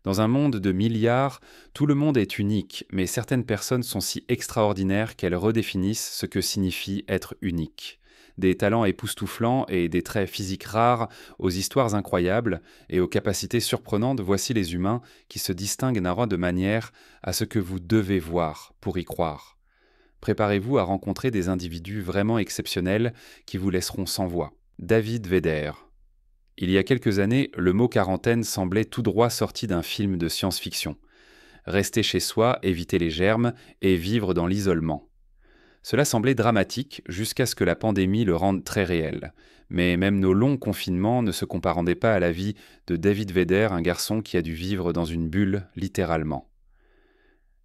Dans un monde de milliards, tout le monde est unique, mais certaines personnes sont si extraordinaires qu'elles redéfinissent ce que signifie être unique. Des talents époustouflants et des traits physiques rares aux histoires incroyables et aux capacités surprenantes, voici les humains qui se distinguent d'un rang de manière à ce que vous devez voir pour y croire. Préparez-vous à rencontrer des individus vraiment exceptionnels qui vous laisseront sans voix. David Vedder. Il y a quelques années, le mot quarantaine semblait tout droit sorti d'un film de science-fiction. Rester chez soi, éviter les germes et vivre dans l'isolement. Cela semblait dramatique jusqu'à ce que la pandémie le rende très réel. Mais même nos longs confinements ne se comparaient pas à la vie de David Vedder, un garçon qui a dû vivre dans une bulle, littéralement.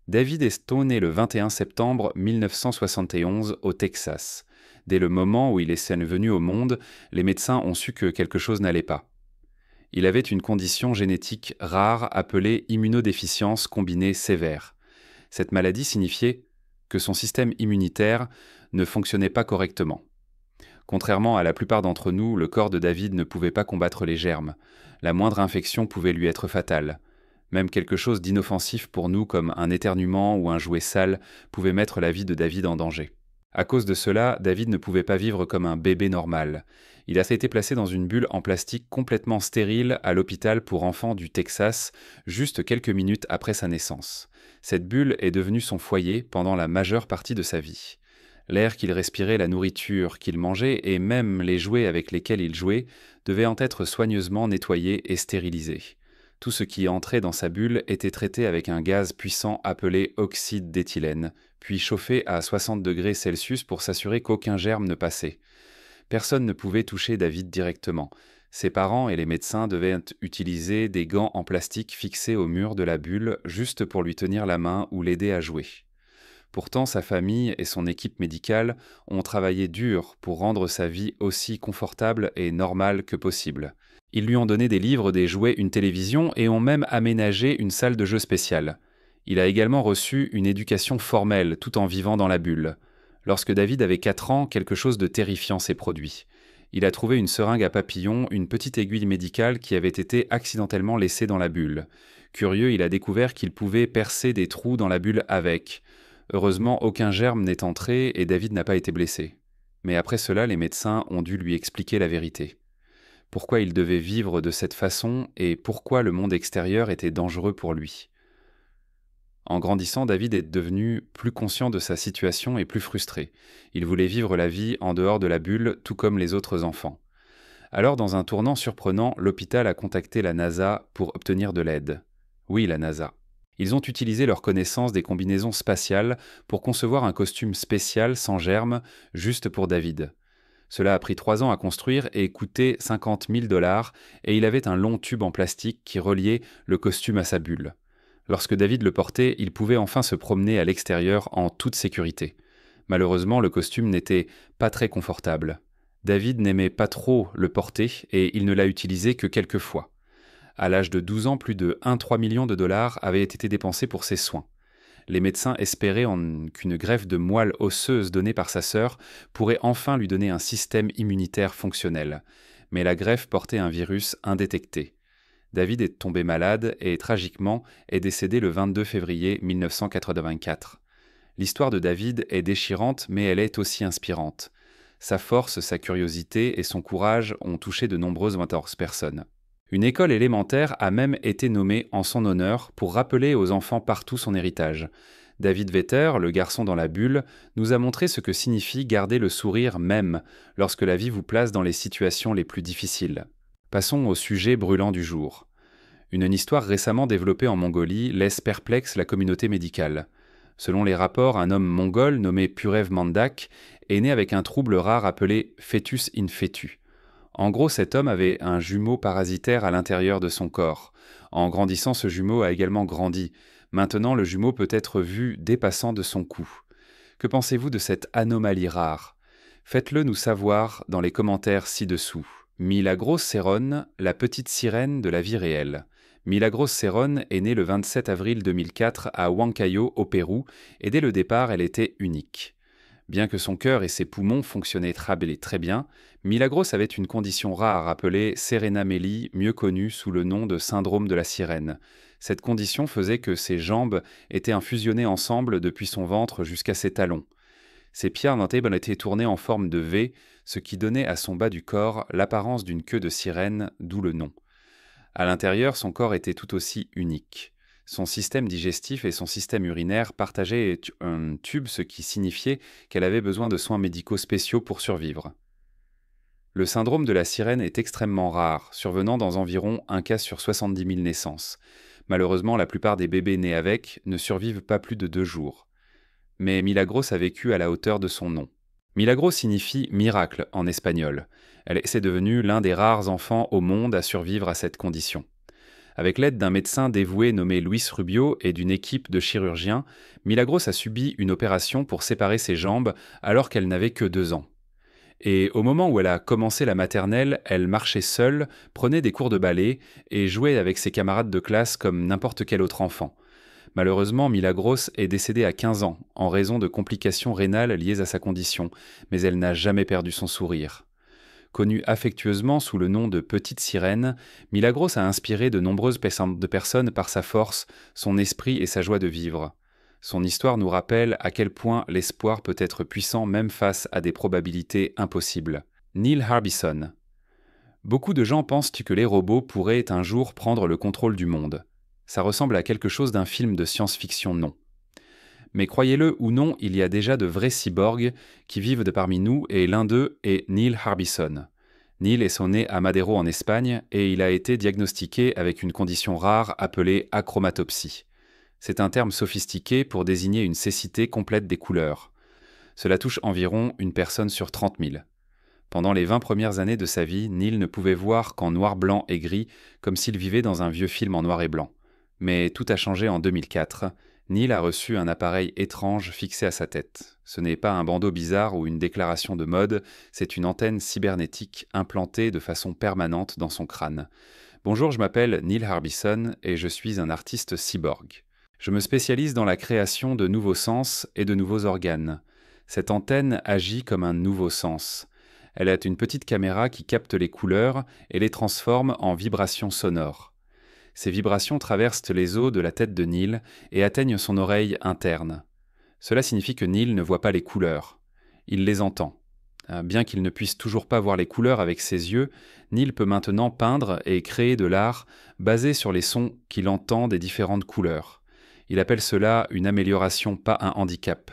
David est né le 21 septembre 1971 au Texas. Dès le moment où il est venu au monde, les médecins ont su que quelque chose n'allait pas. Il avait une condition génétique rare appelée immunodéficience combinée sévère. Cette maladie signifiait que son système immunitaire ne fonctionnait pas correctement. Contrairement à la plupart d'entre nous, le corps de David ne pouvait pas combattre les germes. La moindre infection pouvait lui être fatale. Même quelque chose d'inoffensif pour nous comme un éternuement ou un jouet sale pouvait mettre la vie de David en danger. À cause de cela, David ne pouvait pas vivre comme un bébé normal. Il a été placé dans une bulle en plastique complètement stérile à l'hôpital pour enfants du Texas, juste quelques minutes après sa naissance. Cette bulle est devenue son foyer pendant la majeure partie de sa vie. L'air qu'il respirait, la nourriture qu'il mangeait et même les jouets avec lesquels il jouait devaient en être soigneusement nettoyés et stérilisés. Tout ce qui entrait dans sa bulle était traité avec un gaz puissant appelé oxyde d'éthylène, puis chauffé à 60 degrés Celsius pour s'assurer qu'aucun germe ne passait. Personne ne pouvait toucher David directement. Ses parents et les médecins devaient utiliser des gants en plastique fixés au mur de la bulle juste pour lui tenir la main ou l'aider à jouer. Pourtant, sa famille et son équipe médicale ont travaillé dur pour rendre sa vie aussi confortable et normale que possible. Ils lui ont donné des livres, des jouets, une télévision et ont même aménagé une salle de jeu spéciale. Il a également reçu une éducation formelle tout en vivant dans la bulle. Lorsque David avait 4 ans, quelque chose de terrifiant s'est produit. Il a trouvé une seringue à papillons, une petite aiguille médicale qui avait été accidentellement laissée dans la bulle. Curieux, il a découvert qu'il pouvait percer des trous dans la bulle avec. Heureusement, aucun germe n'est entré et David n'a pas été blessé. Mais après cela, les médecins ont dû lui expliquer la vérité. Pourquoi il devait vivre de cette façon et pourquoi le monde extérieur était dangereux pour lui. En grandissant, David est devenu plus conscient de sa situation et plus frustré. Il voulait vivre la vie en dehors de la bulle, tout comme les autres enfants. Alors, dans un tournant surprenant, l'hôpital a contacté la NASA pour obtenir de l'aide. Oui, la NASA. Ils ont utilisé leur connaissance des combinaisons spatiales pour concevoir un costume spécial sans germes, juste pour David. Cela a pris 3 ans à construire et coûté 50 000 $ et il avait un long tube en plastique qui reliait le costume à sa bulle. Lorsque David le portait, il pouvait enfin se promener à l'extérieur en toute sécurité. Malheureusement, le costume n'était pas très confortable. David n'aimait pas trop le porter et il ne l'a utilisé que quelques fois. À l'âge de 12 ans, plus de 1,3 million de dollars avaient été dépensés pour ses soins. Les médecins espéraient qu'une greffe de moelle osseuse donnée par sa sœur pourrait enfin lui donner un système immunitaire fonctionnel. Mais la greffe portait un virus indétecté. David est tombé malade et, tragiquement, est décédé le 22 février 1984. L'histoire de David est déchirante, mais elle est aussi inspirante. Sa force, sa curiosité et son courage ont touché de nombreuses personnes. Une école élémentaire a même été nommée en son honneur pour rappeler aux enfants partout son héritage. David Vedder, le garçon dans la bulle, nous a montré ce que signifie garder le sourire même lorsque la vie vous place dans les situations les plus difficiles. Passons au sujet brûlant du jour. Une histoire récemment développée en Mongolie laisse perplexe la communauté médicale. Selon les rapports, un homme mongol nommé Purev Mandak est né avec un trouble rare appelé fœtus in fetu. En gros, cet homme avait un jumeau parasitaire à l'intérieur de son corps. En grandissant, ce jumeau a également grandi. Maintenant, le jumeau peut être vu dépassant de son cou. Que pensez-vous de cette anomalie rare ? Faites-le nous savoir dans les commentaires ci-dessous. Milagros Cerrone, la petite sirène de la vie réelle. Milagros Cerrone est née le 27 avril 2004 à Huancayo, au Pérou, et dès le départ, elle était unique. Bien que son cœur et ses poumons fonctionnaient très bien, Milagros avait une condition rare appelée Sérénamélie, mieux connue sous le nom de syndrome de la sirène. Cette condition faisait que ses jambes étaient infusionnées ensemble depuis son ventre jusqu'à ses talons. Ses pieds étaient tournés en forme de V, ce qui donnait à son bas du corps l'apparence d'une queue de sirène, d'où le nom. À l'intérieur, son corps était tout aussi unique. Son système digestif et son système urinaire partageaient un tube, ce qui signifiait qu'elle avait besoin de soins médicaux spéciaux pour survivre. Le syndrome de la sirène est extrêmement rare, survenant dans environ 1 cas sur 70 000 naissances. Malheureusement, la plupart des bébés nés avec ne survivent pas plus de 2 jours. Mais Milagros a vécu à la hauteur de son nom. Milagros signifie « miracle » en espagnol. C'est devenu l'un des rares enfants au monde à survivre à cette condition. Avec l'aide d'un médecin dévoué nommé Luis Rubio et d'une équipe de chirurgiens, Milagros a subi une opération pour séparer ses jambes alors qu'elle n'avait que 2 ans. Et au moment où elle a commencé la maternelle, elle marchait seule, prenait des cours de ballet et jouait avec ses camarades de classe comme n'importe quel autre enfant. Malheureusement, Milagros est décédée à 15 ans en raison de complications rénales liées à sa condition, mais elle n'a jamais perdu son sourire. Connue affectueusement sous le nom de Petite Sirène, Milagros a inspiré de nombreuses personnes par sa force, son esprit et sa joie de vivre. Son histoire nous rappelle à quel point l'espoir peut être puissant même face à des probabilités impossibles. Neil Harbisson. Beaucoup de gens pensent que les robots pourraient un jour prendre le contrôle du monde. Ça ressemble à quelque chose d'un film de science-fiction, non. Mais croyez-le ou non, il y a déjà de vrais cyborgs qui vivent de parmi nous et l'un d'eux est Neil Harbisson. Neil est né à Madero en Espagne et il a été diagnostiqué avec une condition rare appelée achromatopsie. C'est un terme sophistiqué pour désigner une cécité complète des couleurs. Cela touche environ une personne sur 30 000. Pendant les 20 premières années de sa vie, Neil ne pouvait voir qu'en noir, blanc et gris, comme s'il vivait dans un vieux film en noir et blanc. Mais tout a changé en 2004. Neil a reçu un appareil étrange fixé à sa tête. Ce n'est pas un bandeau bizarre ou une déclaration de mode, c'est une antenne cybernétique implantée de façon permanente dans son crâne. Bonjour, je m'appelle Neil Harbisson et je suis un artiste cyborg. Je me spécialise dans la création de nouveaux sens et de nouveaux organes. Cette antenne agit comme un nouveau sens. Elle a une petite caméra qui capte les couleurs et les transforme en vibrations sonores. Ces vibrations traversent les os de la tête de Neil et atteignent son oreille interne. Cela signifie que Neil ne voit pas les couleurs. Il les entend. Bien qu'il ne puisse toujours pas voir les couleurs avec ses yeux, Neil peut maintenant peindre et créer de l'art basé sur les sons qu'il entend des différentes couleurs. Il appelle cela une amélioration, pas un handicap.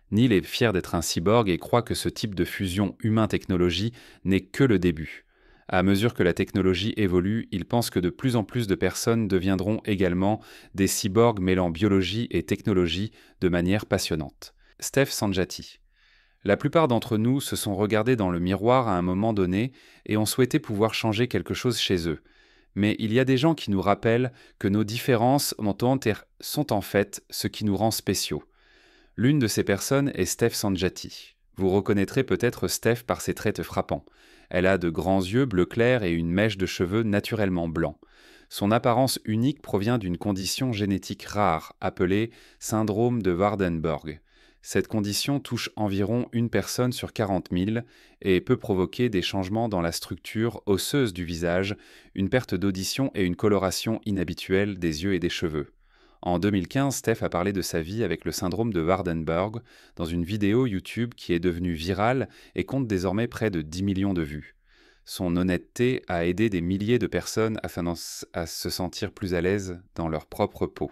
Neil est fier d'être un cyborg et croit que ce type de fusion humain-technologie n'est que le début. À mesure que la technologie évolue, il pense que de plus en plus de personnes deviendront également des cyborgs mêlant biologie et technologie de manière passionnante. Steph Sanjati. La plupart d'entre nous se sont regardés dans le miroir à un moment donné et ont souhaité pouvoir changer quelque chose chez eux. Mais il y a des gens qui nous rappellent que nos différences sont en fait ce qui nous rend spéciaux. L'une de ces personnes est Steph Sanjati. Vous reconnaîtrez peut-être Steph par ses traits frappants. Elle a de grands yeux bleu clair et une mèche de cheveux naturellement blancs. Son apparence unique provient d'une condition génétique rare, appelée syndrome de Waardenburg. Cette condition touche environ une personne sur 40 000 et peut provoquer des changements dans la structure osseuse du visage, une perte d'audition et une coloration inhabituelle des yeux et des cheveux. En 2015, Steph a parlé de sa vie avec le syndrome de Waardenburg dans une vidéo YouTube qui est devenue virale et compte désormais près de 10 millions de vues. Son honnêteté a aidé des milliers de personnes à se sentir plus à l'aise dans leur propre peau.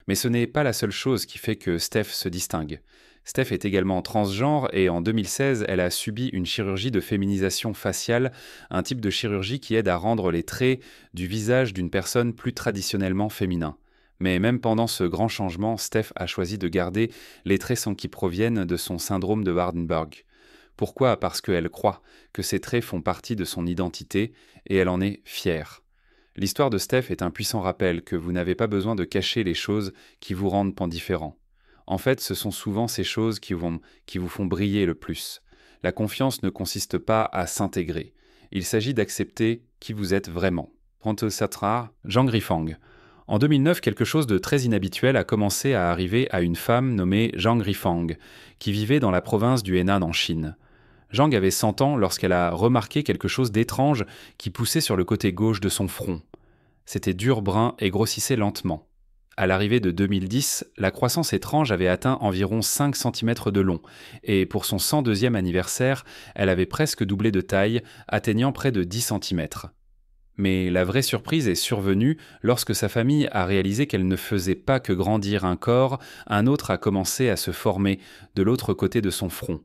Mais ce n'est pas la seule chose qui fait que Steph se distingue. Steph est également transgenre et en 2016, elle a subi une chirurgie de féminisation faciale, un type de chirurgie qui aide à rendre les traits du visage d'une personne plus traditionnellement féminin. Mais même pendant ce grand changement, Steph a choisi de garder les traits qui proviennent de son syndrome de Waardenburg. Pourquoi ? Parce qu'elle croit que ces traits font partie de son identité et elle en est fière. L'histoire de Steph est un puissant rappel que vous n'avez pas besoin de cacher les choses qui vous rendent différents. En fait, ce sont souvent ces choses qui vous font briller le plus. La confiance ne consiste pas à s'intégrer. Il s'agit d'accepter qui vous êtes vraiment. Pronto Satra, Zhang Rifang. En 2009, quelque chose de très inhabituel a commencé à arriver à une femme nommée Zhang Rifang, qui vivait dans la province du Henan en Chine. Zhang avait 100 ans lorsqu'elle a remarqué quelque chose d'étrange qui poussait sur le côté gauche de son front. C'était dur, brun et grossissait lentement. À l'arrivée de 2010, la croissance étrange avait atteint environ 5 cm de long, et pour son 102e anniversaire, elle avait presque doublé de taille, atteignant près de 10 cm. Mais la vraie surprise est survenue lorsque sa famille a réalisé qu'elle ne faisait pas que grandir un corps, un autre a commencé à se former de l'autre côté de son front.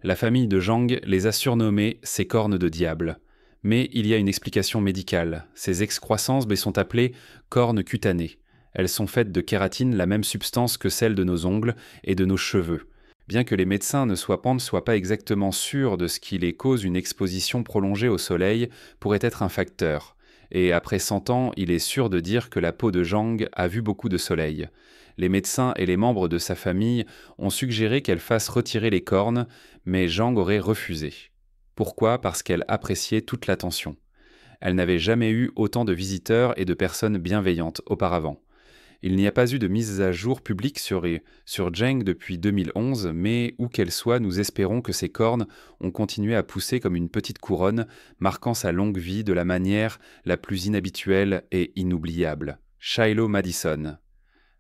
La famille de Zhang les a surnommés ses cornes de diable. Mais il y a une explication médicale. Ces excroissances sont appelées cornes cutanées. Elles sont faites de kératine, la même substance que celle de nos ongles et de nos cheveux. Bien que les médecins ne soient pas exactement sûrs de ce qui les cause, une exposition prolongée au soleil pourrait être un facteur. Et après 100 ans, il est sûr de dire que la peau de Zhang a vu beaucoup de soleil. Les médecins et les membres de sa famille ont suggéré qu'elle fasse retirer les cornes, mais Zhang aurait refusé. Pourquoi ? Parce qu'elle appréciait toute l'attention. Elle n'avait jamais eu autant de visiteurs et de personnes bienveillantes auparavant. Il n'y a pas eu de mise à jour publique sur Zhang depuis 2011, mais où qu'elle soit, nous espérons que ses cornes ont continué à pousser comme une petite couronne, marquant sa longue vie de la manière la plus inhabituelle et inoubliable. Shiloh Madison.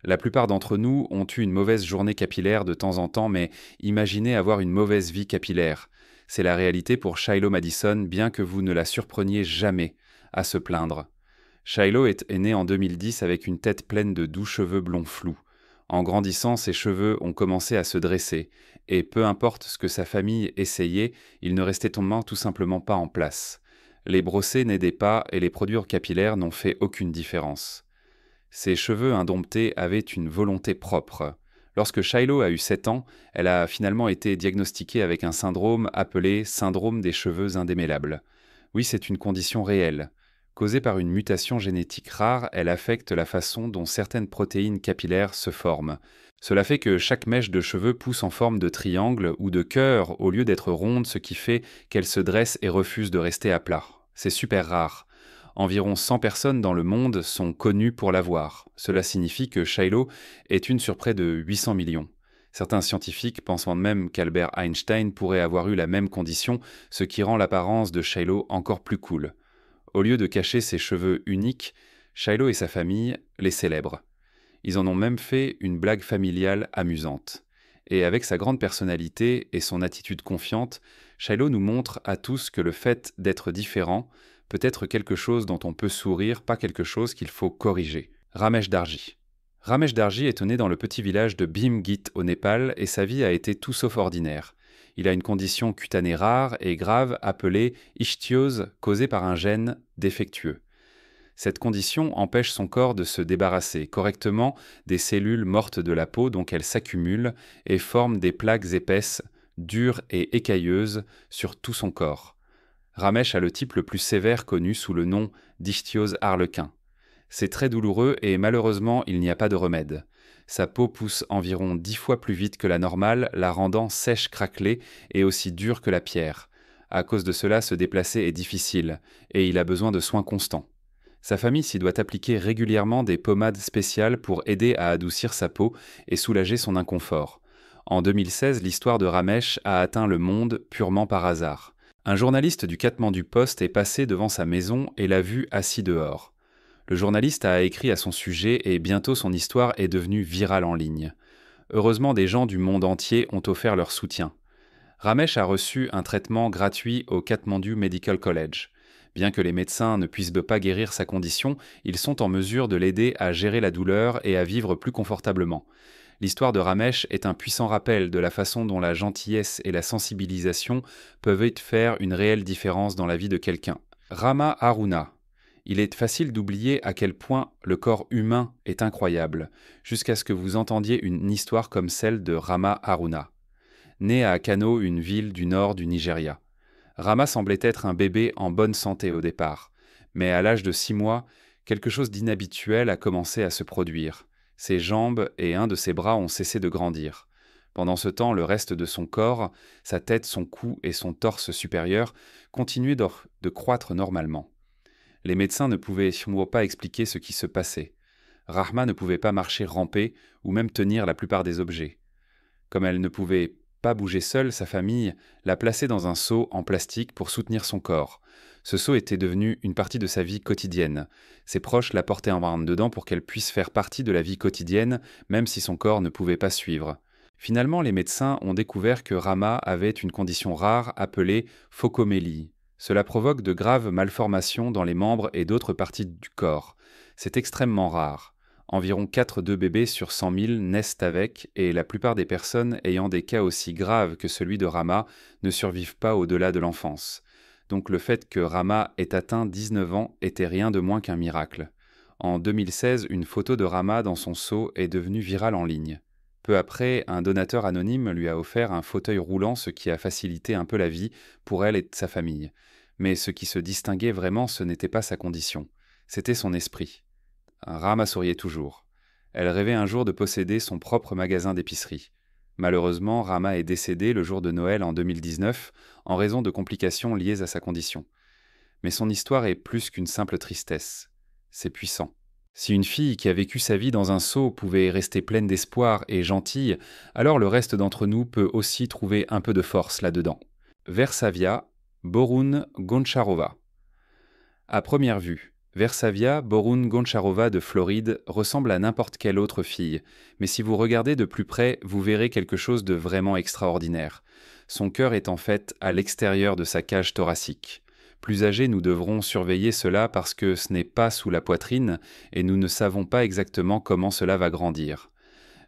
La plupart d'entre nous ont eu une mauvaise journée capillaire de temps en temps, mais imaginez avoir une mauvaise vie capillaire. C'est la réalité pour Shiloh Madison, bien que vous ne la surpreniez jamais à se plaindre. Shiloh est née en 2010 avec une tête pleine de doux cheveux blonds flous. En grandissant, ses cheveux ont commencé à se dresser, et peu importe ce que sa famille essayait, ils ne restaient tout simplement pas en place. Les brosser n'aidaient pas et les produits capillaires n'ont fait aucune différence. Ses cheveux indomptés avaient une volonté propre. Lorsque Shiloh a eu 7 ans, elle a finalement été diagnostiquée avec un syndrome appelé syndrome des cheveux indémêlables. Oui, c'est une condition réelle. Causée par une mutation génétique rare, elle affecte la façon dont certaines protéines capillaires se forment. Cela fait que chaque mèche de cheveux pousse en forme de triangle ou de cœur au lieu d'être ronde, ce qui fait qu'elle se dresse et refuse de rester à plat. C'est super rare. Environ 100 personnes dans le monde sont connues pour l'avoir. Cela signifie que Shiloh est une sur près de 800 millions. Certains scientifiques pensent même qu'Albert Einstein pourrait avoir eu la même condition, ce qui rend l'apparence de Shiloh encore plus cool. Au lieu de cacher ses cheveux uniques, Shiloh et sa famille les célèbrent. Ils en ont même fait une blague familiale amusante. Et avec sa grande personnalité et son attitude confiante, Shiloh nous montre à tous que le fait d'être différent peut être quelque chose dont on peut sourire, pas quelque chose qu'il faut corriger. Ramesh Darji. Ramesh Darji est né dans le petit village de Bhimgit au Népal et sa vie a été tout sauf ordinaire. Il a une condition cutanée rare et grave appelée ichthyose causée par un gène défectueux. Cette condition empêche son corps de se débarrasser correctement des cellules mortes de la peau, donc elles s'accumulent et forment des plaques épaisses, dures et écailleuses sur tout son corps. Ramesh a le type le plus sévère connu sous le nom d'ichthyose harlequin. C'est très douloureux et malheureusement il n'y a pas de remède. Sa peau pousse environ 10 fois plus vite que la normale, la rendant sèche craquelée et aussi dure que la pierre. À cause de cela, se déplacer est difficile et il a besoin de soins constants. Sa famille s'y doit appliquer régulièrement des pommades spéciales pour aider à adoucir sa peau et soulager son inconfort. En 2016, l'histoire de Ramesh a atteint le monde purement par hasard. Un journaliste du Katmandu Post est passé devant sa maison et l'a vu assis dehors. Le journaliste a écrit à son sujet et bientôt son histoire est devenue virale en ligne. Heureusement, des gens du monde entier ont offert leur soutien. Ramesh a reçu un traitement gratuit au Katmandu Medical College. Bien que les médecins ne puissent pas guérir sa condition, ils sont en mesure de l'aider à gérer la douleur et à vivre plus confortablement. L'histoire de Ramesh est un puissant rappel de la façon dont la gentillesse et la sensibilisation peuvent faire une réelle différence dans la vie de quelqu'un. Rama Aruna. Il est facile d'oublier à quel point le corps humain est incroyable, jusqu'à ce que vous entendiez une histoire comme celle de Rama Aruna. Né à Kano, une ville du nord du Nigeria. Rama semblait être un bébé en bonne santé au départ, mais à l'âge de 6 mois, quelque chose d'inhabituel a commencé à se produire. Ses jambes et un de ses bras ont cessé de grandir. Pendant ce temps, le reste de son corps, sa tête, son cou et son torse supérieur continuaient de croître normalement. Les médecins ne pouvaient pas expliquer ce qui se passait. Rahma ne pouvait pas marcher ramper ou même tenir la plupart des objets. Comme elle ne pouvait pas bouger seule, sa famille l'a placée dans un seau en plastique pour soutenir son corps. Ce seau était devenu une partie de sa vie quotidienne. Ses proches la portaient en dedans pour qu'elle puisse faire partie de la vie quotidienne, même si son corps ne pouvait pas suivre. Finalement, les médecins ont découvert que Rama avait une condition rare appelée phocomélie. Cela provoque de graves malformations dans les membres et d'autres parties du corps. C'est extrêmement rare. Environ 4 bébés sur 100 000 naissent avec, et la plupart des personnes ayant des cas aussi graves que celui de Rama ne survivent pas au-delà de l'enfance. Donc le fait que Rama ait atteint 19 ans était rien de moins qu'un miracle. En 2016, une photo de Rama dans son seau est devenue virale en ligne. Peu après, un donateur anonyme lui a offert un fauteuil roulant, ce qui a facilité un peu la vie pour elle et sa famille. Mais ce qui se distinguait vraiment, ce n'était pas sa condition, c'était son esprit. Rama souriait toujours. Elle rêvait un jour de posséder son propre magasin d'épicerie. Malheureusement, Rama est décédée le jour de Noël en 2019 en raison de complications liées à sa condition. Mais son histoire est plus qu'une simple tristesse. C'est puissant. Si une fille qui a vécu sa vie dans un seau pouvait rester pleine d'espoir et gentille, alors le reste d'entre nous peut aussi trouver un peu de force là-dedans. Versavia, Borun Goncharova. À première vue, Versavia Borun Goncharova de Floride ressemble à n'importe quelle autre fille, mais si vous regardez de plus près, vous verrez quelque chose de vraiment extraordinaire. Son cœur est en fait à l'extérieur de sa cage thoracique. Plus âgés, nous devrons surveiller cela parce que ce n'est pas sous la poitrine et nous ne savons pas exactement comment cela va grandir.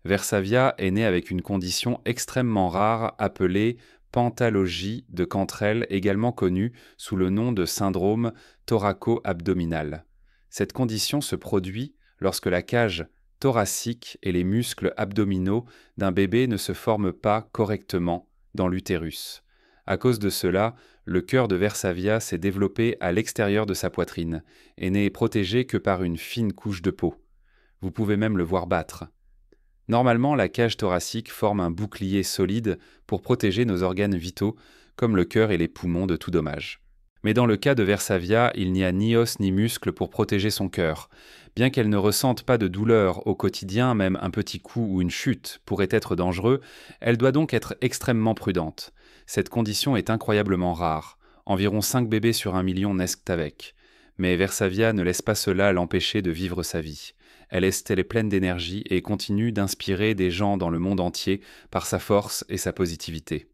Versavia est née avec une condition extrêmement rare appelée pantalogie de Cantrell, également connue sous le nom de syndrome thoraco-abdominal. Cette condition se produit lorsque la cage thoracique et les muscles abdominaux d'un bébé ne se forment pas correctement dans l'utérus. À cause de cela, le cœur de Versavia s'est développé à l'extérieur de sa poitrine et n'est protégé que par une fine couche de peau. Vous pouvez même le voir battre. Normalement, la cage thoracique forme un bouclier solide pour protéger nos organes vitaux, comme le cœur et les poumons de tout dommage. Mais dans le cas de Versavia, il n'y a ni os ni muscle pour protéger son cœur. Bien qu'elle ne ressente pas de douleur au quotidien, même un petit coup ou une chute pourrait être dangereux, elle doit donc être extrêmement prudente. Cette condition est incroyablement rare. Environ 5 bébés sur 1 million naissent avec. Mais Versavia ne laisse pas cela l'empêcher de vivre sa vie. Elle est pleine d'énergie et continue d'inspirer des gens dans le monde entier par sa force et sa positivité.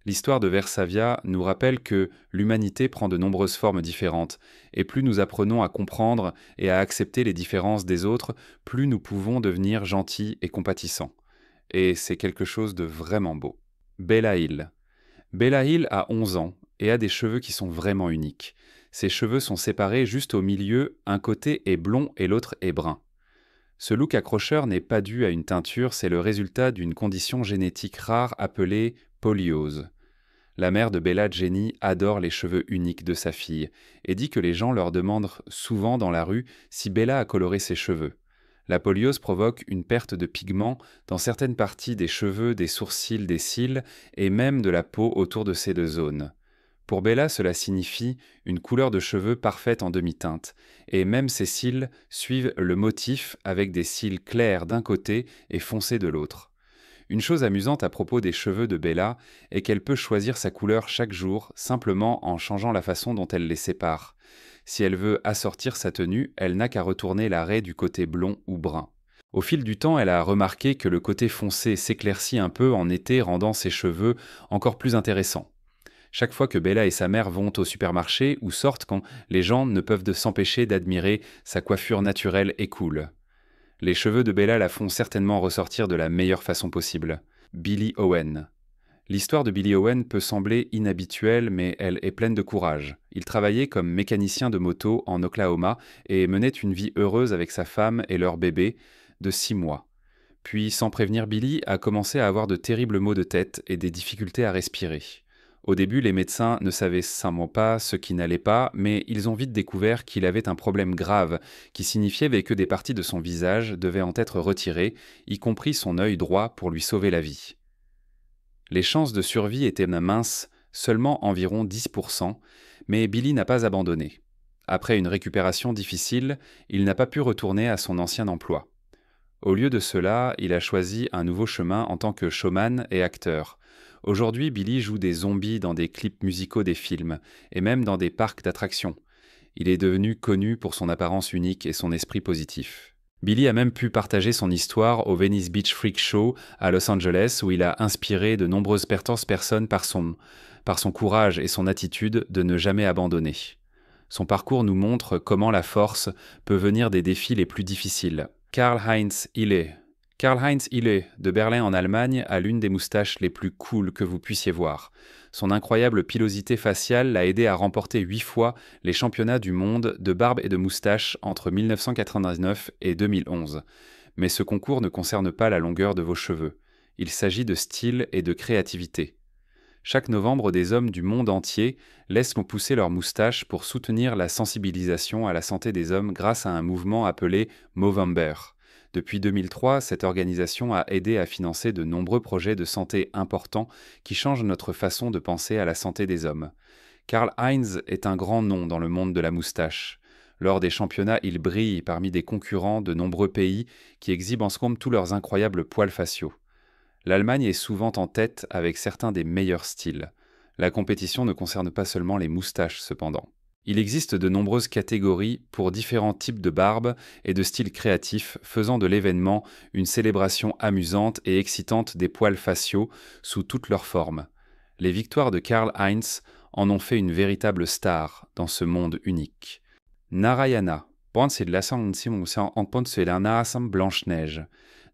L'histoire de Versavia nous rappelle que l'humanité prend de nombreuses formes différentes, et plus nous apprenons à comprendre et à accepter les différences des autres, plus nous pouvons devenir gentils et compatissants. Et c'est quelque chose de vraiment beau. Bella Hill. Bella Hill a 11 ans et a des cheveux qui sont vraiment uniques. Ses cheveux sont séparés juste au milieu, un côté est blond et l'autre est brun. Ce look accrocheur n'est pas dû à une teinture, c'est le résultat d'une condition génétique rare appelée poliose. La mère de Bella, Jenny, adore les cheveux uniques de sa fille et dit que les gens leur demandent souvent dans la rue si Bella a coloré ses cheveux. La poliose provoque une perte de pigments dans certaines parties des cheveux, des sourcils, des cils et même de la peau autour de ces deux zones. Pour Bella, cela signifie une couleur de cheveux parfaite en demi-teinte, et même ses cils suivent le motif avec des cils clairs d'un côté et foncés de l'autre. Une chose amusante à propos des cheveux de Bella est qu'elle peut choisir sa couleur chaque jour simplement en changeant la façon dont elle les sépare. Si elle veut assortir sa tenue, elle n'a qu'à retourner la raie du côté blond ou brun. Au fil du temps, elle a remarqué que le côté foncé s'éclaircit un peu en été, rendant ses cheveux encore plus intéressants. Chaque fois que Bella et sa mère vont au supermarché ou sortent quand les gens ne peuvent s'empêcher d'admirer sa coiffure naturelle et cool. Les cheveux de Bella la font certainement ressortir de la meilleure façon possible. Billy Owen. L'histoire de Billy Owen peut sembler inhabituelle, mais elle est pleine de courage. Il travaillait comme mécanicien de moto en Oklahoma et menait une vie heureuse avec sa femme et leur bébé de 6 mois. Puis, sans prévenir, Billy a commencé à avoir de terribles maux de tête et des difficultés à respirer. Au début, les médecins ne savaient simplement pas ce qui n'allait pas, mais ils ont vite découvert qu'il avait un problème grave, qui signifiait que des parties de son visage devaient en être retirées, y compris son œil droit pour lui sauver la vie. Les chances de survie étaient minces, seulement environ 10%, mais Billy n'a pas abandonné. Après une récupération difficile, il n'a pas pu retourner à son ancien emploi. Au lieu de cela, il a choisi un nouveau chemin en tant que showman et acteur. Aujourd'hui, Billy joue des zombies dans des clips musicaux des films, et même dans des parcs d'attractions. Il est devenu connu pour son apparence unique et son esprit positif. Billy a même pu partager son histoire au Venice Beach Freak Show à Los Angeles, où il a inspiré de nombreuses personnes par son courage et son attitude de ne jamais abandonner. Son parcours nous montre comment la force peut venir des défis les plus difficiles. Karl-Heinz Hille. Karl-Heinz Hille, de Berlin en Allemagne, a l'une des moustaches les plus cool que vous puissiez voir. Son incroyable pilosité faciale l'a aidé à remporter 8 fois les championnats du monde de barbe et de moustache entre 1999 et 2011. Mais ce concours ne concerne pas la longueur de vos cheveux. Il s'agit de style et de créativité. Chaque novembre, des hommes du monde entier laissent pousser leurs moustaches pour soutenir la sensibilisation à la santé des hommes grâce à un mouvement appelé Movember. Depuis 2003, cette organisation a aidé à financer de nombreux projets de santé importants qui changent notre façon de penser à la santé des hommes. Karl-Heinz est un grand nom dans le monde de la moustache. Lors des championnats, il brille parmi des concurrents de nombreux pays qui exhibent ensemble tous leurs incroyables poils faciaux. L'Allemagne est souvent en tête avec certains des meilleurs styles. La compétition ne concerne pas seulement les moustaches cependant. Il existe de nombreuses catégories pour différents types de barbes et de styles créatifs, faisant de l'événement une célébration amusante et excitante des poils faciaux sous toutes leurs formes. Les victoires de Karl-Heinz en ont fait une véritable star dans ce monde unique. Narayana. Blanche-Neige.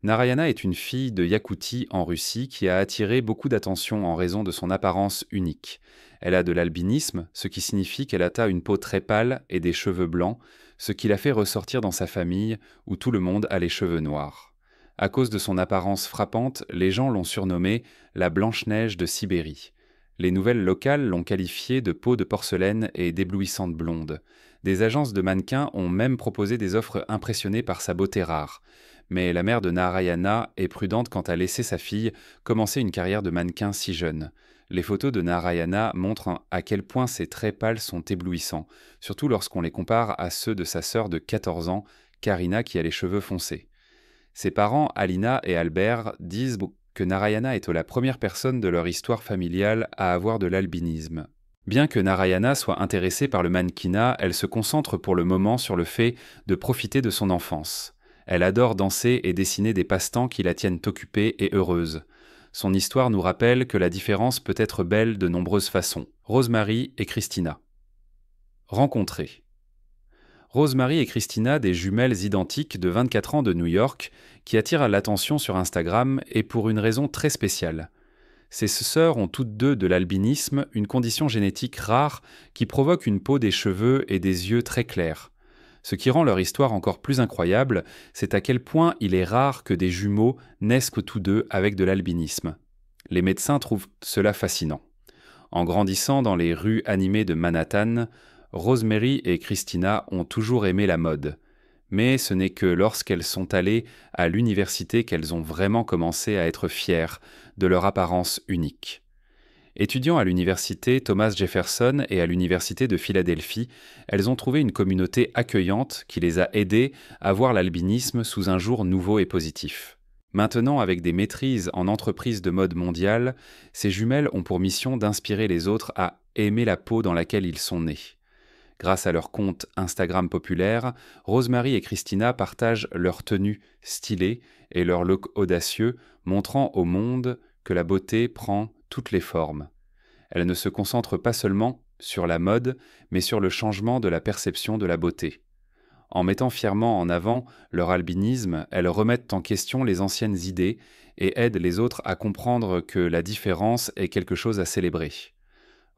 Narayana est une fille de Yakoutie en Russie qui a attiré beaucoup d'attention en raison de son apparence unique. Elle a de l'albinisme, ce qui signifie qu'elle a une peau très pâle et des cheveux blancs, ce qui la fait ressortir dans sa famille où tout le monde a les cheveux noirs. À cause de son apparence frappante, les gens l'ont surnommée la Blanche-Neige de Sibérie. Les nouvelles locales l'ont qualifiée de peau de porcelaine et d'éblouissante blonde. Des agences de mannequins ont même proposé des offres impressionnées par sa beauté rare. Mais la mère de Narayana est prudente quant à laisser sa fille commencer une carrière de mannequin si jeune. Les photos de Narayana montrent à quel point ses traits pâles sont éblouissants, surtout lorsqu'on les compare à ceux de sa sœur de 14 ans, Karina, qui a les cheveux foncés. Ses parents, Alina et Albert, disent que Narayana est la première personne de leur histoire familiale à avoir de l'albinisme. Bien que Narayana soit intéressée par le mannequinat, elle se concentre pour le moment sur le fait de profiter de son enfance. Elle adore danser et dessiner des passe-temps qui la tiennent occupée et heureuse. Son histoire nous rappelle que la différence peut être belle de nombreuses façons. Rosemary et Christina. Rencontrés. Rosemary et Christina, des jumelles identiques de 24 ans de New York, qui attirent l'attention sur Instagram et pour une raison très spéciale. Ces sœurs ont toutes deux de l'albinisme, une condition génétique rare qui provoque une peau, des cheveux et des yeux très clairs. Ce qui rend leur histoire encore plus incroyable, c'est à quel point il est rare que des jumeaux naissent tous deux avec de l'albinisme. Les médecins trouvent cela fascinant. En grandissant dans les rues animées de Manhattan, Rosemary et Christina ont toujours aimé la mode. Mais ce n'est que lorsqu'elles sont allées à l'université qu'elles ont vraiment commencé à être fières de leur apparence unique. Étudiant à l'université Thomas Jefferson et à l'université de Philadelphie, elles ont trouvé une communauté accueillante qui les a aidées à voir l'albinisme sous un jour nouveau et positif. Maintenant, avec des maîtrises en entreprise de mode mondiale, ces jumelles ont pour mission d'inspirer les autres à aimer la peau dans laquelle ils sont nés. Grâce à leur compte Instagram populaire, Rosemary et Christina partagent leur tenue stylée et leur look audacieux, montrant au monde que la beauté prend toutes les formes. Elles ne se concentrent pas seulement sur la mode, mais sur le changement de la perception de la beauté. En mettant fièrement en avant leur albinisme, elles remettent en question les anciennes idées et aident les autres à comprendre que la différence est quelque chose à célébrer.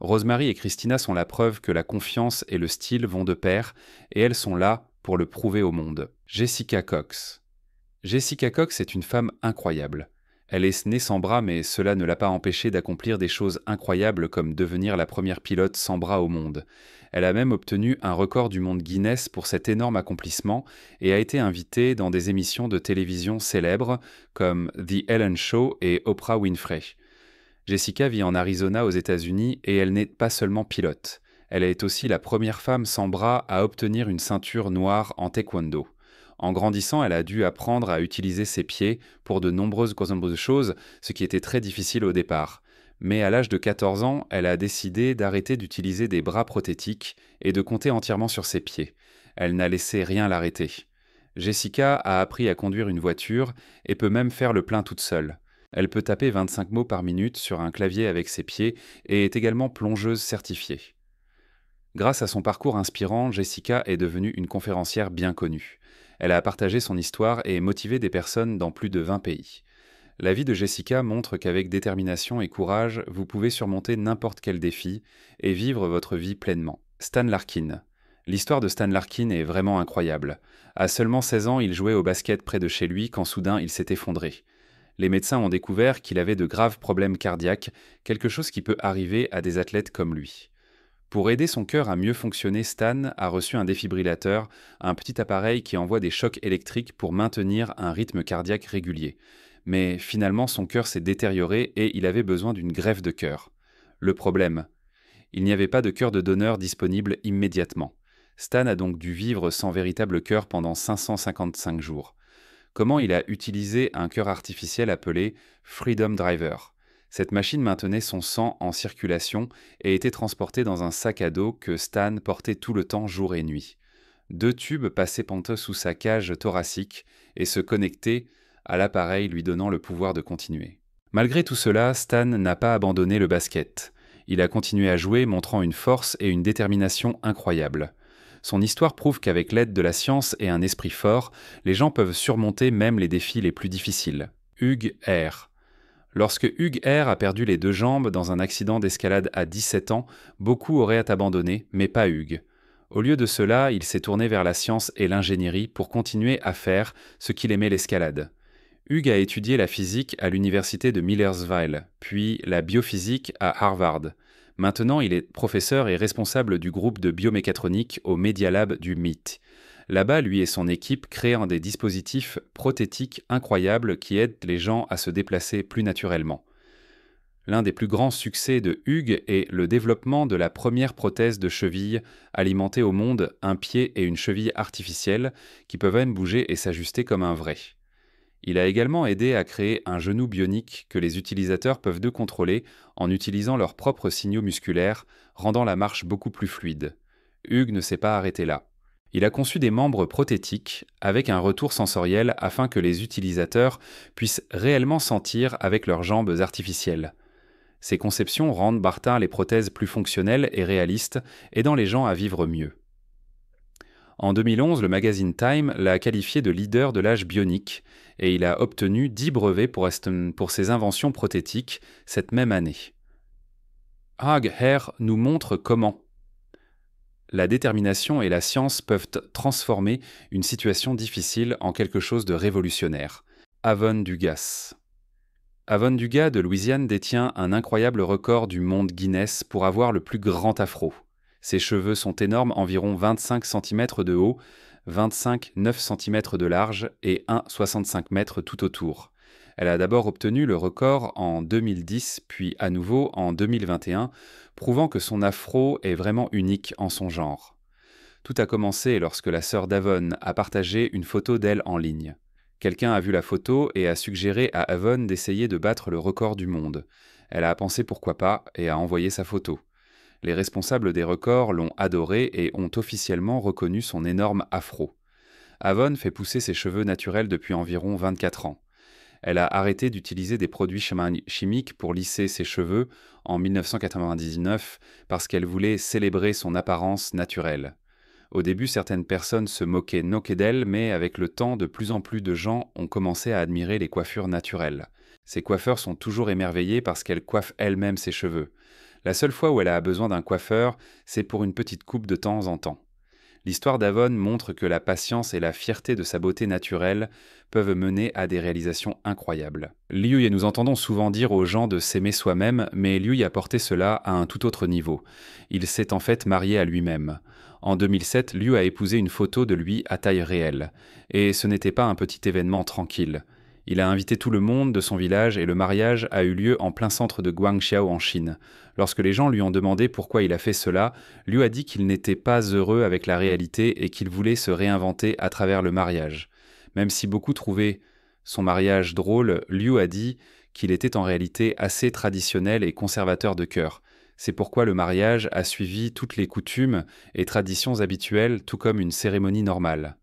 Rosemary et Christina sont la preuve que la confiance et le style vont de pair, et elles sont là pour le prouver au monde. Jessica Cox. Jessica Cox est une femme incroyable. Elle est née sans bras, mais cela ne l'a pas empêchée d'accomplir des choses incroyables comme devenir la première pilote sans bras au monde. Elle a même obtenu un record du monde Guinness pour cet énorme accomplissement et a été invitée dans des émissions de télévision célèbres comme The Ellen Show et Oprah Winfrey. Jessica vit en Arizona aux États-Unis et elle n'est pas seulement pilote. Elle est aussi la première femme sans bras à obtenir une ceinture noire en taekwondo. En grandissant, elle a dû apprendre à utiliser ses pieds pour de nombreuses choses, ce qui était très difficile au départ. Mais à l'âge de 14 ans, elle a décidé d'arrêter d'utiliser des bras prothétiques et de compter entièrement sur ses pieds. Elle n'a laissé rien l'arrêter. Jessica a appris à conduire une voiture et peut même faire le plein toute seule. Elle peut taper 25 mots par minute sur un clavier avec ses pieds et est également plongeuse certifiée. Grâce à son parcours inspirant, Jessica est devenue une conférencière bien connue. Elle a partagé son histoire et motivé des personnes dans plus de 20 pays. La vie de Jessica montre qu'avec détermination et courage, vous pouvez surmonter n'importe quel défi et vivre votre vie pleinement. Stan Larkin. L'histoire de Stan Larkin est vraiment incroyable. À seulement 16 ans, il jouait au basket près de chez lui quand soudain il s'est effondré. Les médecins ont découvert qu'il avait de graves problèmes cardiaques, quelque chose qui peut arriver à des athlètes comme lui. Pour aider son cœur à mieux fonctionner, Stan a reçu un défibrillateur, un petit appareil qui envoie des chocs électriques pour maintenir un rythme cardiaque régulier. Mais finalement, son cœur s'est détérioré et il avait besoin d'une greffe de cœur. Le problème, il n'y avait pas de cœur de donneur disponible immédiatement. Stan a donc dû vivre sans véritable cœur pendant 555 jours. Comment il a utilisé un cœur artificiel appelé Freedom Driver. Cette machine maintenait son sang en circulation et était transportée dans un sac à dos que Stan portait tout le temps jour et nuit. 2 tubes passaient sous sa cage thoracique et se connectaient à l'appareil lui donnant le pouvoir de continuer. Malgré tout cela, Stan n'a pas abandonné le basket. Il a continué à jouer, montrant une force et une détermination incroyables. Son histoire prouve qu'avec l'aide de la science et un esprit fort, les gens peuvent surmonter même les défis les plus difficiles. Hugh Hare. Lorsque Hugh Hare a perdu les 2 jambes dans un accident d'escalade à 17 ans, beaucoup auraient abandonné, mais pas Hugh. Au lieu de cela, il s'est tourné vers la science et l'ingénierie pour continuer à faire ce qu'il aimait, l'escalade. Hugh a étudié la physique à l'université de Millersville, puis la biophysique à Harvard. Maintenant, il est professeur et responsable du groupe de biomécatronique au Media Lab du MIT. Là-bas, lui et son équipe créent des dispositifs prothétiques incroyables qui aident les gens à se déplacer plus naturellement. L'un des plus grands succès de Hugh est le développement de la première prothèse de cheville alimentée au monde, un pied et une cheville artificielle qui peuvent même bouger et s'ajuster comme un vrai. Il a également aidé à créer un genou bionique que les utilisateurs peuvent contrôler en utilisant leurs propres signaux musculaires, rendant la marche beaucoup plus fluide. Hugh ne s'est pas arrêté là. Il a conçu des membres prothétiques avec un retour sensoriel afin que les utilisateurs puissent réellement sentir avec leurs jambes artificielles. Ces conceptions rendent par tard les prothèses plus fonctionnelles et réalistes, aidant les gens à vivre mieux. En 2011, le magazine Time l'a qualifié de leader de l'âge bionique et il a obtenu 10 brevets pour ses inventions prothétiques cette même année. Hugh Hare nous montre comment la détermination et la science peuvent transformer une situation difficile en quelque chose de révolutionnaire. Avon Dugas. Avon Dugas de Louisiane détient un incroyable record du monde Guinness pour avoir le plus grand afro. Ses cheveux sont énormes, environ 25 cm de haut, 25,9 cm de large et 1,65 m tout autour. Elle a d'abord obtenu le record en 2010, puis à nouveau en 2021, prouvant que son afro est vraiment unique en son genre. Tout a commencé lorsque la sœur d'Avon a partagé une photo d'elle en ligne. Quelqu'un a vu la photo et a suggéré à Avon d'essayer de battre le record du monde. Elle a pensé pourquoi pas et a envoyé sa photo. Les responsables des records l'ont adoré et ont officiellement reconnu son énorme afro. Avon fait pousser ses cheveux naturels depuis environ 24 ans. Elle a arrêté d'utiliser des produits chimiques pour lisser ses cheveux en 1999 parce qu'elle voulait célébrer son apparence naturelle. Au début, certaines personnes se moquaient d'elle, mais avec le temps, de plus en plus de gens ont commencé à admirer les coiffures naturelles. Ces coiffeurs sont toujours émerveillés parce qu'elle coiffe elle-même ses cheveux. La seule fois où elle a besoin d'un coiffeur, c'est pour une petite coupe de temps en temps. L'histoire d'Avon montre que la patience et la fierté de sa beauté naturelle peuvent mener à des réalisations incroyables. Liu, et nous entendons souvent dire aux gens de s'aimer soi-même, mais Liu a porté cela à un tout autre niveau. Il s'est en fait marié à lui-même. En 2007, Liu a épousé une photo de lui à taille réelle. Et ce n'était pas un petit événement tranquille. Il a invité tout le monde de son village et le mariage a eu lieu en plein centre de Guangxiao en Chine. Lorsque les gens lui ont demandé pourquoi il a fait cela, Liu a dit qu'il n'était pas heureux avec la réalité et qu'il voulait se réinventer à travers le mariage. Même si beaucoup trouvaient son mariage drôle, Liu a dit qu'il était en réalité assez traditionnel et conservateur de cœur. C'est pourquoi le mariage a suivi toutes les coutumes et traditions habituelles, tout comme une cérémonie normale.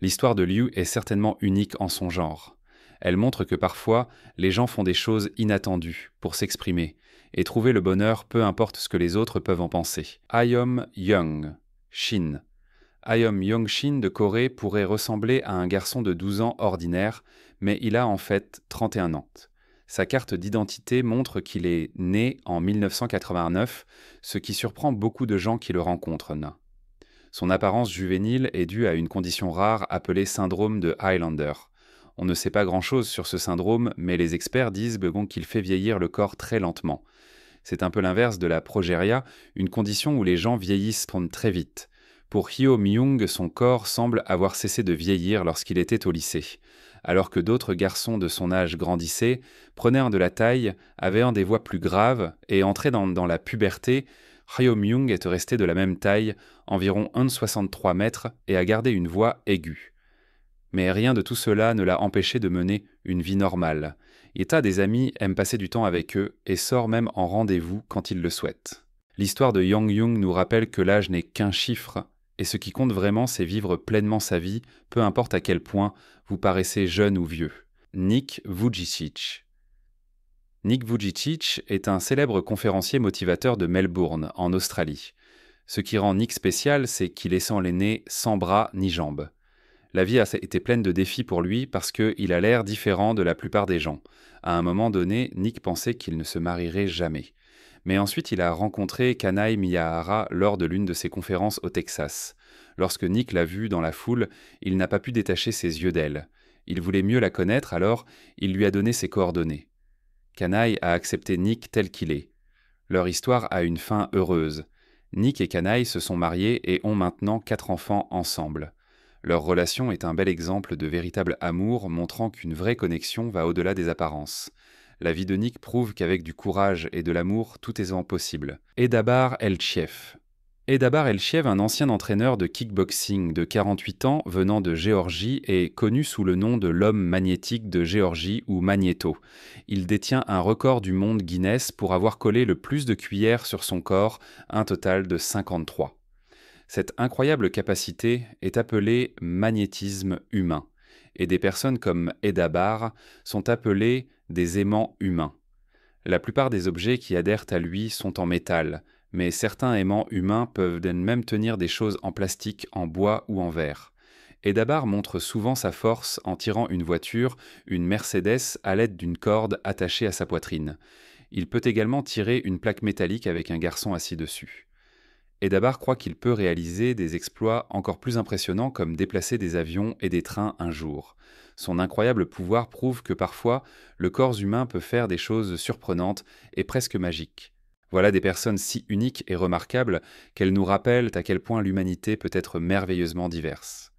L'histoire de Liu est certainement unique en son genre. Elle montre que parfois, les gens font des choses inattendues pour s'exprimer et trouver le bonheur peu importe ce que les autres peuvent en penser. Ayom Young, Shin. Ayom Young-shin de Corée pourrait ressembler à un garçon de 12 ans ordinaire, mais il a en fait 31 ans. Sa carte d'identité montre qu'il est né en 1989, ce qui surprend beaucoup de gens qui le rencontrent. Son apparence juvénile est due à une condition rare appelée syndrome de Highlander. On ne sait pas grand-chose sur ce syndrome, mais les experts disent qu'il fait vieillir le corps très lentement. C'est un peu l'inverse de la progéria, une condition où les gens vieillissent très vite. Pour Hyo Myung, son corps semble avoir cessé de vieillir lorsqu'il était au lycée. Alors que d'autres garçons de son âge grandissaient, prenaient de la taille, avaient des voix plus graves et entraient dans la puberté, Hyo Myung est resté de la même taille, environ 1,63 m, et a gardé une voix aiguë. Mais rien de tout cela ne l'a empêché de mener une vie normale. Ita des amis aime passer du temps avec eux et sort même en rendez-vous quand il le souhaite. L'histoire de Yang Young nous rappelle que l'âge n'est qu'un chiffre, et ce qui compte vraiment, c'est vivre pleinement sa vie, peu importe à quel point vous paraissez jeune ou vieux. Nick Vujicic. Nick Vujicic est un célèbre conférencier motivateur de Melbourne, en Australie. Ce qui rend Nick spécial, c'est qu'il est né sans bras ni jambes. La vie a été pleine de défis pour lui parce qu'il a l'air différent de la plupart des gens. À un moment donné, Nick pensait qu'il ne se marierait jamais. Mais ensuite, il a rencontré Kanae Miyahara lors de l'une de ses conférences au Texas. Lorsque Nick l'a vue dans la foule, il n'a pas pu détacher ses yeux d'elle. Il voulait mieux la connaître, alors il lui a donné ses coordonnées. Kanae a accepté Nick tel qu'il est. Leur histoire a une fin heureuse. Nick et Kanae se sont mariés et ont maintenant 4 enfants ensemble. Leur relation est un bel exemple de véritable amour, montrant qu'une vraie connexion va au-delà des apparences. La vie de Nick prouve qu'avec du courage et de l'amour, tout est possible. Edabar Elchiev. Edabar Elchiev, un ancien entraîneur de kickboxing de 48 ans venant de Géorgie, est connu sous le nom de l'homme magnétique de Géorgie ou Magnéto. Il détient un record du monde Guinness pour avoir collé le plus de cuillères sur son corps, un total de 53. Cette incroyable capacité est appelée magnétisme humain, et des personnes comme Edabar sont appelées des aimants humains. La plupart des objets qui adhèrent à lui sont en métal, mais certains aimants humains peuvent même tenir des choses en plastique, en bois ou en verre. Edabar montre souvent sa force en tirant une voiture, une Mercedes, à l'aide d'une corde attachée à sa poitrine. Il peut également tirer une plaque métallique avec un garçon assis dessus. Edabar croit qu'il peut réaliser des exploits encore plus impressionnants comme déplacer des avions et des trains un jour. Son incroyable pouvoir prouve que parfois, le corps humain peut faire des choses surprenantes et presque magiques. Voilà des personnes si uniques et remarquables qu'elles nous rappellent à quel point l'humanité peut être merveilleusement diverse.